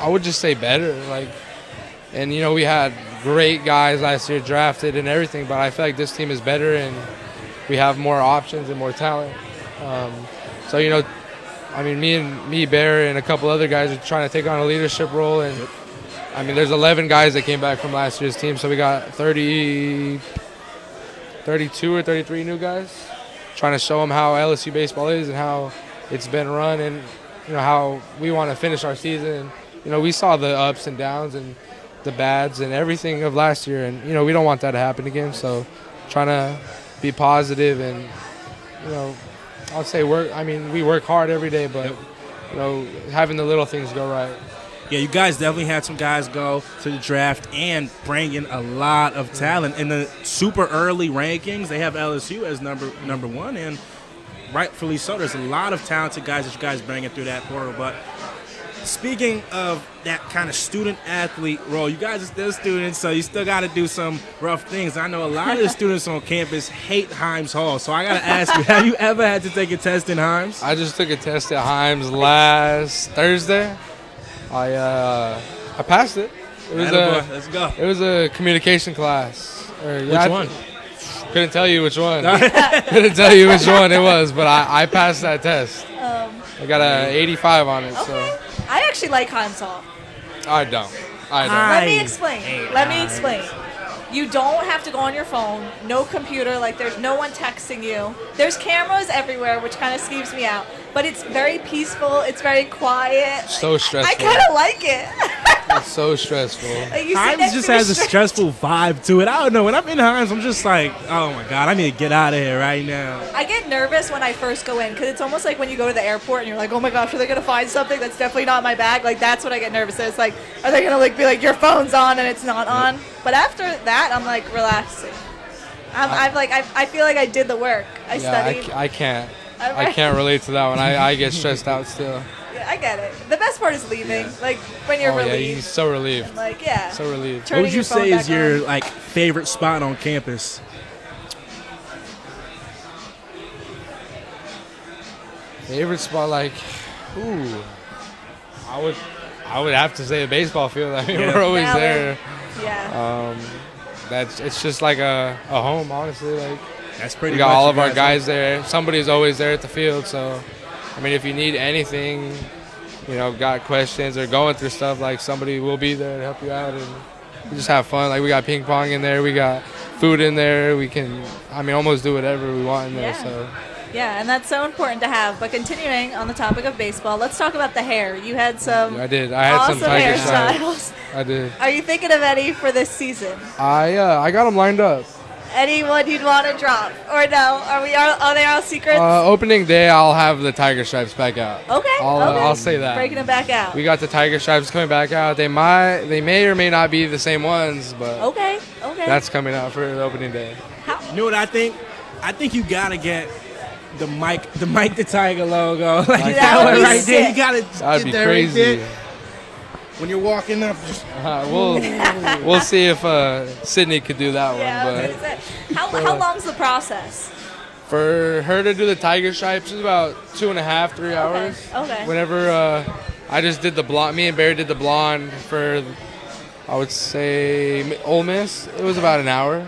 I would just say better. Like, and we had great guys last year drafted and everything, but I feel like this team is better and we have more options and more talent. So I mean, me, Bear, and a couple other guys are trying to take on a leadership role, and I mean, there's 11 guys that came back from last year's team, so we got 32 or 33 new guys, trying to show them how LSU baseball is and how it's been run, and how we want to finish our season. We saw the ups and downs and the bads and everything of last year, and we don't want that to happen again. So trying to be positive and I'll say we work hard every day, but having the little things go right. Yeah, you guys definitely had some guys go to the draft and bring in a lot of talent. In the super early rankings, they have LSU as number one, and rightfully so. There's a lot of talented guys that you guys bring in through that portal. But speaking of that kind of student-athlete role, you guys are still students, so you still got to do some rough things. I know a lot of the students on campus hate Himes Hall, so I got to ask you, have you ever had to take a test in Himes? I just took a test at Himes last Thursday. I passed it. Let's go. It was a communication class. Which one? Couldn't tell you which one. Couldn't tell you which one it was, but I passed that test. I got an 85 on it. Okay. So I actually like Himes Hall. I don't. Let me explain. You don't have to go on your phone. No computer. Like, there's no one texting you. There's cameras everywhere, which kind of skeeves me out. But it's very peaceful. It's very quiet. So stressful. I kind of like it. It's so stressful. Himes just has a stressful vibe to it. I don't know. When I'm in Himes, I'm just like, oh, my God, I need to get out of here right now. I get nervous when I first go in because it's almost like when you go to the airport and you're like, oh, my gosh, are they going to find something that's definitely not in my bag? Like, that's what I get nervous at. It's like, are they going to be like, your phone's on and it's not on? But after that, I'm like relaxing. I feel like I did the work. I studied. I can't. I can't relate to that one. I get stressed out still. Yeah, I get it. The best part is leaving. Like when you're relieved. Yeah, he's so relieved. And so relieved. What would you say is your favorite spot on campus? Favorite spot, I would have to say the baseball field. I mean, we're always there. Yeah. It's just like a home, honestly. That's pretty. We got all of our guys there. Somebody's always there at the field. So, I mean, if you need anything, got questions or going through stuff, somebody will be there to help you out, and we just have fun. We got ping pong in there. We got food in there. We can, almost do whatever we want in there. Yeah. So. Yeah, and that's so important to have. But continuing on the topic of baseball, let's talk about the hair. You had some. I did. I had awesome some tiger hairstyles. I did. Are you thinking of any for this season? I got them lined up. Anyone you'd want to drop, or no? Are they all secrets? Opening day, I'll have the tiger stripes back out. Okay. I'll say that. Breaking them back out. We got the tiger stripes coming back out. They may or may not be the same ones, but okay. That's coming out for the opening day. You know what I think? I think you gotta get the Mike the Tiger logo. That one right sick. There. You gotta. That'd be crazy. Right when you're walking up, just we'll see if Sydney could do that one. But how long's the process? For her to do the tiger stripes is about 2.5, 3 hours. Okay. Whenever I just did the blonde, me and Barry did the blonde for, I would say, Ole Miss. It was about an hour.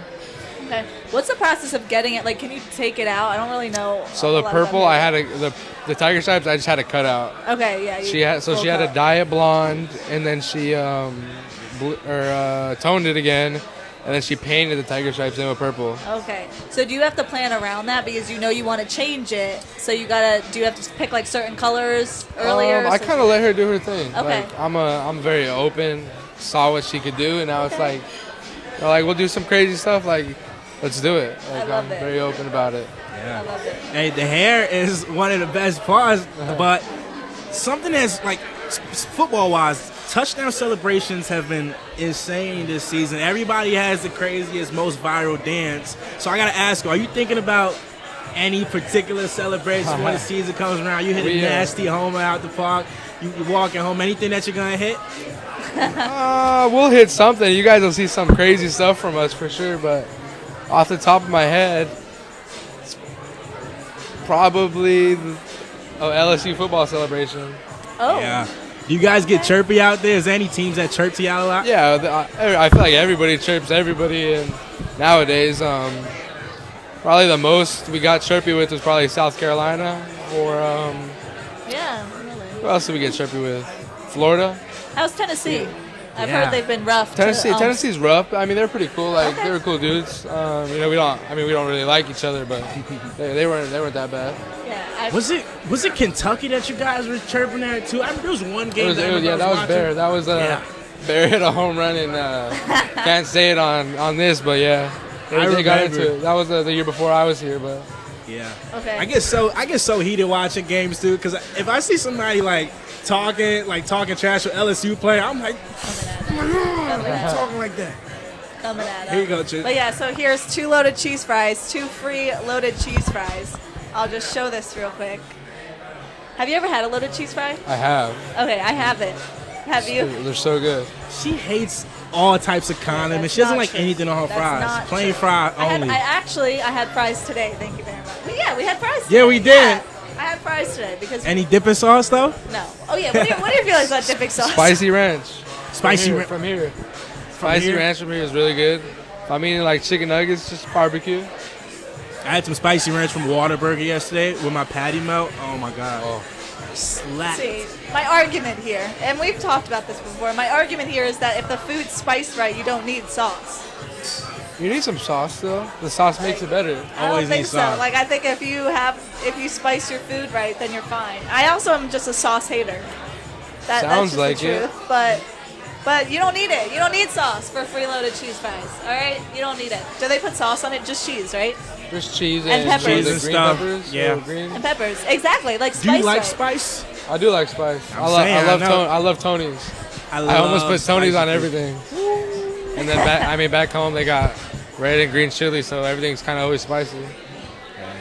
Okay. What's the process of getting it? Can you take it out? I don't really know. So the purple, I had the tiger stripes. I just had to cut out. Okay, yeah. She had to dye it blonde, and then she toned it again, and then she painted the tiger stripes in with purple. Okay. So do you have to plan around that because you want to change it? So do you have to pick certain colors earlier? I kind of let her do her thing. Okay. I'm very open. Saw what she could do, and now it's we'll do some crazy stuff. Let's do it. I'm very open about it. Yeah. I love it. Hey, the hair is one of the best parts, but something that's football-wise, touchdown celebrations have been insane this season. Everybody has the craziest, most viral dance. So I got to ask you, are you thinking about any particular celebration when the season comes around? You hit a nasty homer out the park, you're walking home, anything that you're going to hit? We'll hit something. You guys will see some crazy stuff from us for sure, but off the top of my head, it's probably the LSU football celebration. Oh. Yeah. Do you guys get chirpy out there? Is there any teams that chirp you out a lot? Yeah, I feel like everybody chirps everybody, and nowadays, probably the most we got chirpy with was probably South Carolina, or Yeah, really. who else did we get chirpy with? Florida. How's Tennessee? I've heard they've been rough. Tennessee's rough. They're pretty cool. They were cool dudes. We don't really like each other, but they weren't that bad. Yeah, I Was it Kentucky that you guys were chirping at too? I mean, there was one game. That was Bear. That was Bear hit a home run and can't say it on this, but yeah, they got into it. That was the year before I was here, but yeah. Okay. I get so heated watching games too, because if I see somebody talking trash with LSU player, I'm like, talking like that. Coming at him. Here you go, Chip. But yeah, so here's 2 loaded cheese fries, 2 free loaded cheese fries. I'll just show this real quick. Have you ever had a loaded cheese fry? I have. Okay, I haven't. Have you? They're so good. She hates all types of condiments. She doesn't like anything on her fries. Plain fry only. I had fries today. Thank you very much. Well, yeah, we had fries today. Yeah, we did. Yeah, I had fries today because. Any dipping sauce though? No. Oh yeah. What are your feelings about dipping sauce? Spicy ranch. From here. Spicy ranch from here is really good. If I'm eating like chicken nuggets, just barbecue. I had some spicy ranch from Whataburger yesterday with my patty melt. Oh my god. Oh. Slap. See, my argument here, and we've talked about this before. My argument here is that if the food's spiced right, you don't need sauce. You need some sauce though. The sauce makes it better. I don't Always think need so. sauce. Like I think if you spice your food right, then you're fine. I also am just a sauce hater. That's Sounds just like the truth. But you don't need it. You don't need sauce for free loaded cheese fries. All right, you don't need it. Do they put sauce on it? Just cheese, right? There's cheese And and peppers. green And stuff. peppers. Yeah. So green. And peppers. Exactly. Like spice. Do you like right. spice? I do like spice. I'm saying, I love Tony's. I almost put Tony's on everything. And then back home they got red and green chili, so everything's kind of always spicy.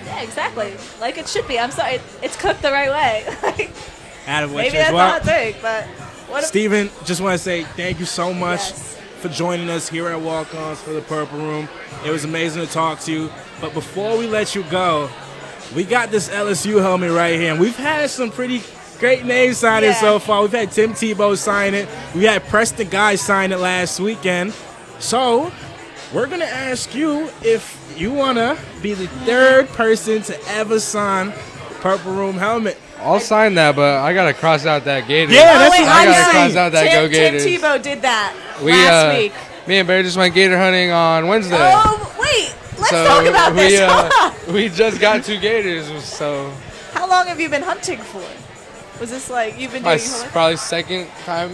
Yeah, exactly. Like it should be. I'm sorry. It's cooked the right way. Maybe that's a hot take, but what? Steven, just want to say thank you so much Yes. for joining us here at Walk-Ons for the Purple Room. It was amazing to talk to you. But before we let you go, we got this LSU helmet right here, and we've had some pretty great names sign it so far. We've had Tim Tebow sign it. We had Preston Guy sign it last weekend. So we're going to ask you if you want to be the 3rd person to ever sign the Purple Room helmet. I'll sign that, but I gotta cross out that Gators. Yeah, that's wait, what I I'm gotta cross saying. out that Go Gators. Tim Tebow did that We, last week. Me and Barry just went gator hunting on Wednesday. Oh, wait. Let's talk about this. Hold on. We just got 2 gators, so How long have you been hunting for? Was this like you've been doing? probably second or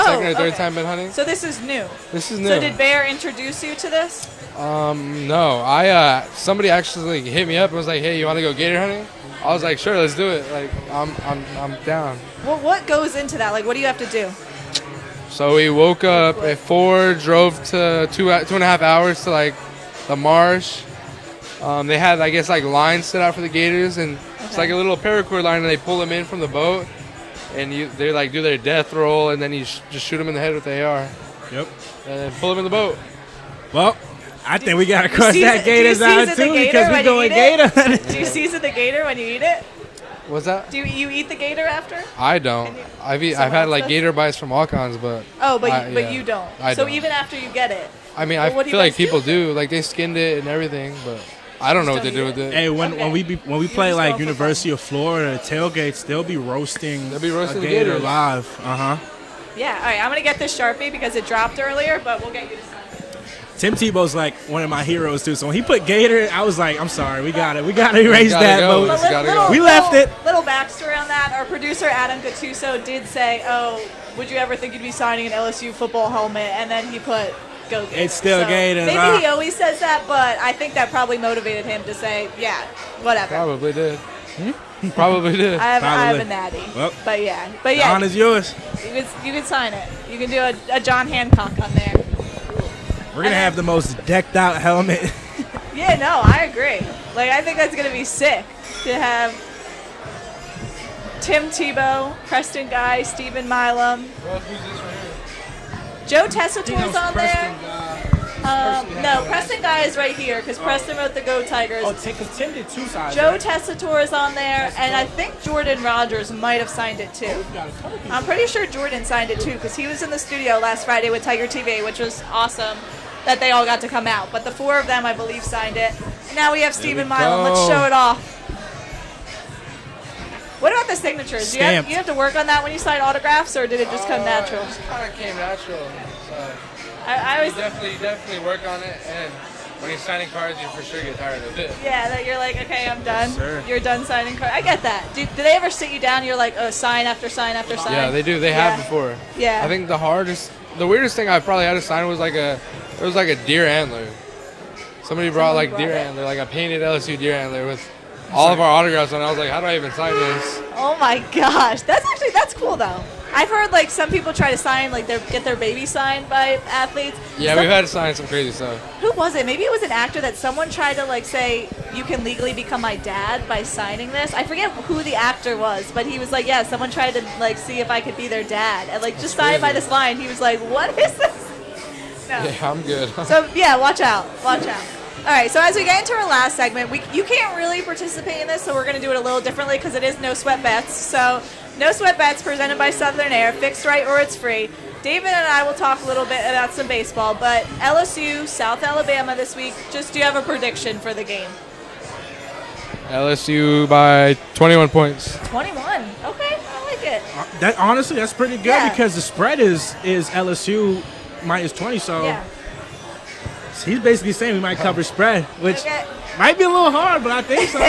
third okay. time been hunting. So this is new. This is new. So did Bear introduce you to this? No. Somebody actually hit me up and was like, "Hey, you want to go gator hunting?" I was like, "Sure, let's do it." Like, I'm down. Well, what goes into that? Like, what do you have to do? So we woke up at 4, drove to 2.5 hours to like the marsh. They had, I guess, like lines set out for the gators, and it's like a little paracord line, and they pull them in from the boat, and they like do their death roll, and then you just shoot them in the head with the AR. Yep. And then pull them in the boat. Well, I think we got to cross that Gators out, too, because we're going gator hunting. Do you season the gator when you eat it? What's that? Do you eat the gator after? I don't. I've had like gator bites from Walk-Ons, but but you don't. I so don't. even after you get it. I mean, Well, what I do you feel like guys do? people do. Like they skinned it and everything, but I don't know what they do with it. Hey, when we play just like go for University of Florida tailgates, they'll be roasting. They'll be roasting a the gator gators. live. Yeah. All right. I'm gonna get this Sharpie because it dropped earlier, but we'll get you to sign. Tim Tebow's like one of my heroes too. So when he put gator, I was like, I'm sorry, we got to erase that. go. But It's gotta go. We left it. Little backstory on that. Our producer Adam Gattuso did say, "Oh, would you ever think you'd be signing an LSU football helmet?" And then he put "Go Gators." It's still Gators, Maybe huh? he always says that, but I think that probably motivated him to say, "Yeah, whatever." Probably did. Probably did. I have Probably. a natty. Well, but yeah, The honor's yours. you can sign it. You can do a John Hancock on there. We're gonna have the most decked out helmet. Yeah, no, I agree. Like, I think that's going to be sick to have Tim Tebow, Preston Guy, Stephen Milam. Joe Tessitore's on there. No, Preston Guy is right here because Preston wrote the Go Tigers. because Tim did 2 sides. Joe Tessitore is on there, and I think Jordan Rogers might have signed it too. I'm pretty sure Jordan signed it too because he was in the studio last Friday with Tiger TV, which was awesome that they all got to come out. But the 4 of them, I believe, signed it. And now we have Stephen Milam. Let's show it off. What about the signatures? Do you have to work on that when you sign autographs, or did it just come natural? It just kind of came natural. So I always definitely work on it, and when you're signing cards, you for sure get tired of it. Yeah, that you're like, okay, I'm done. sir. You're done signing cards. I get that. Do they ever sit you down? You're like, oh, sign after sign after sign. Yeah, they do. They have before. Yeah. I think the weirdest thing I probably had to sign was like a deer antler. Somebody brought like deer antler, like a painted LSU deer antler with all of our autographs on it. I was like, how do I even sign this? Oh my gosh, that's cool though. I've heard like some people try to sign like get their baby signed by athletes. Yeah, we've had to sign some crazy stuff. Who was it? Maybe it was an actor that someone tried to like say you can legally become my dad by signing this. I forget who the actor was, but he was like, yeah, someone tried to like see if I could be their dad and like just sign by this line. He was like, what is this? No. Yeah, I'm good. So yeah, watch out. All right, so as we get into our last segment, you can't really participate in this, so we're going to do it a little differently because it is No Sweat Bets. So No Sweat Bets presented by Southern Air, fixed right or it's free. David and I will talk a little bit about some baseball, but LSU, South Alabama this week, just do you have a prediction for the game? LSU by 21 points. 21. Okay, I like it. That's pretty good because the spread is LSU minus 20, so Yeah. he's basically saying we might cover spread, which might be a little hard, but I think so.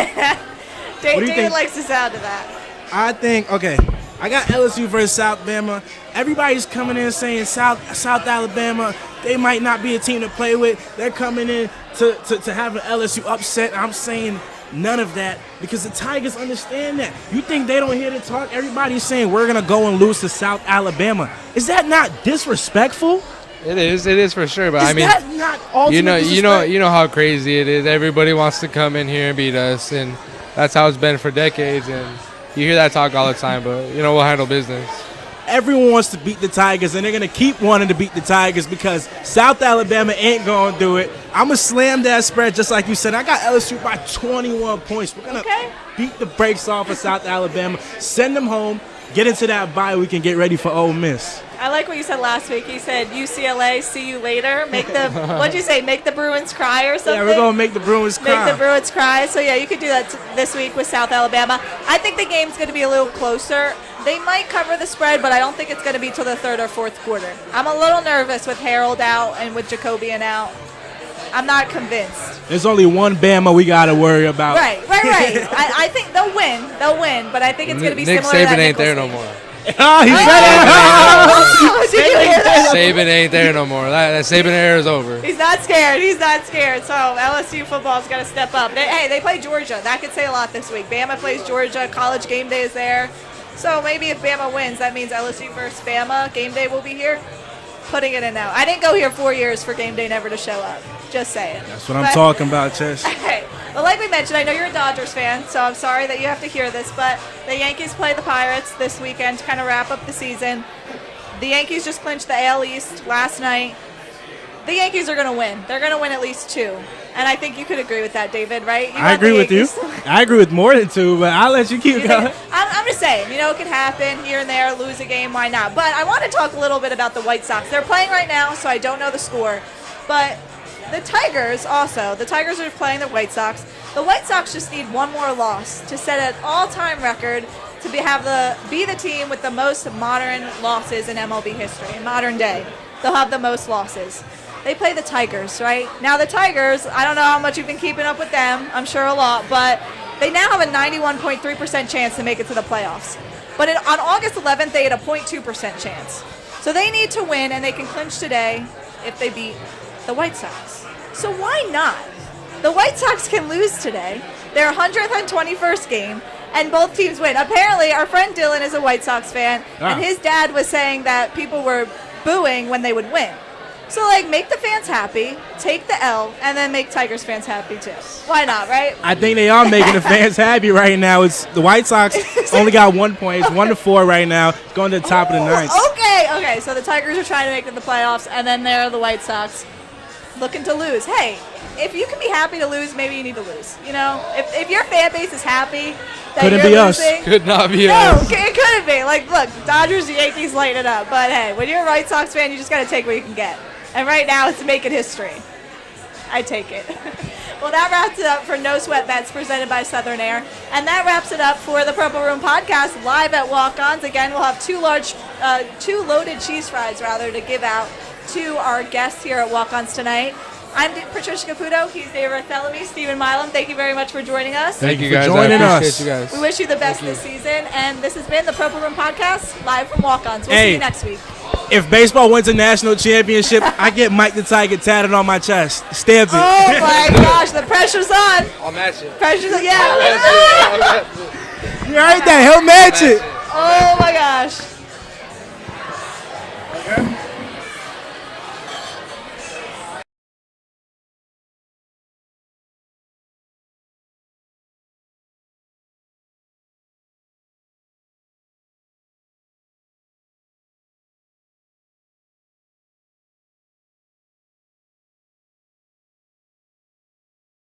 David think? likes the sound of that. I think, okay, I got LSU versus South Alabama. Everybody's coming in saying South Alabama, they might not be a team to play with. They're coming in to have an LSU upset. I'm saying none of that because the Tigers understand that. You think they don't hear the talk? Everybody's saying we're going to go and lose to South Alabama. Is that not disrespectful? It is for sure. But Is I mean, that not ultimate disrespect? you know how crazy it is. Everybody wants to come in here and beat us, and that's how it's been for decades. And you hear that talk all the time, but we'll handle business. Everyone wants to beat the Tigers, and they're going to keep wanting to beat the Tigers because South Alabama ain't going to do it. I'm going to slam that spread just like you said. I got LSU by 21 points. We're going to beat the brakes off of South Alabama, send them home, get into that bye week, and get ready for Ole Miss. I like what you said last week. You said UCLA, see you later. What'd you say? Make the Bruins cry or something? Yeah, we're going to make the Bruins cry. Make the Bruins cry. So, yeah, you could do that this week with South Alabama. I think the game's going to be a little closer. They might cover the spread, but I don't think it's going to be till the third or fourth quarter. I'm a little nervous with Harold out and with Jacobian out. I'm not convinced. There's only one Bama we got to worry about. Right. I think they'll win, but I think it's going to be Nick similar to that Saban ain't there Nicholls no game. more. Oh, he said it. Did you hear that? Saban ain't there no more. That Saban era is over. He's not scared. So LSU football's got to step up. They play Georgia. That could say a lot this week. Bama plays Georgia. College game day is there. So maybe if Bama wins, that means LSU versus Bama. Game day will be here. Putting it in now. I didn't go here 4 years for game day never to show up. Just saying. That's what I'm talking about, Chess. Okay. Well, like we mentioned, I know you're a Dodgers fan, so I'm sorry that you have to hear this, but the Yankees play the Pirates this weekend to kind of wrap up the season. The Yankees just clinched the AL East last night. The Yankees are going to win. They're going to win at least 2. And I think you could agree with that, David, right? I agree with you. I agree with more than 2, but I'll let you keep going. I'm just saying, it could happen here and there, lose a game, why not? But I want to talk a little bit about the White Sox. They're playing right now, so I don't know the score. But the Tigers are playing the White Sox. The White Sox just need one more loss to set an all-time record to be the team with the most modern losses in MLB history, in modern day. They'll have the most losses. They play the Tigers, right? Now the Tigers, I don't know how much you've been keeping up with them. I'm sure a lot, but they now have a 91.3% chance to make it to the playoffs. But on August 11th, they had a 0.2% chance. So they need to win, and they can clinch today if they beat the White Sox. So why not? The White Sox can lose today, their 121st game, and both teams win. Apparently, our friend Dylan is a White Sox fan, and his dad was saying that people were booing when they would win. So, make the fans happy, take the L, and then make Tigers fans happy, too. Why not, right? I think they are making the fans happy right now. It's the White Sox only got 1 point. It's 1-4 right now. It's going to the top of the ninth. Okay. So the Tigers are trying to make it to the playoffs, and then there are the White Sox looking to lose. Hey, if you can be happy to lose, maybe you need to lose. If your fan base is happy that Couldn't you're be us. losing, Could not be no, us. it couldn't be. Look, Dodgers, the Yankees light it up. But hey, when you're a White Sox fan, you just got to take what you can get. And right now, it's making history. I take it. Well, that wraps it up for No Sweat Bets presented by Southern Air. And that wraps it up for the Purple Room podcast live at Walk-Ons. Again, we'll have two loaded cheese fries, to give out to our guests here at Walk-Ons tonight. I'm Patricia Caputo. He's Dave Bartholomew. Stephen Milam, thank you very much for joining us. Thank you for guys. joining I appreciate us. you guys. We wish you the best this season. And this has been the Purple Room Podcast, live from Walk-Ons. We'll see you next week. If baseball wins a national championship, I get Mike the Tiger tatted on my chest. Stamp it. Oh my gosh, the pressure's on. I'll match it. Pressure's on, yeah. You heard that? He'll match it. Oh my gosh.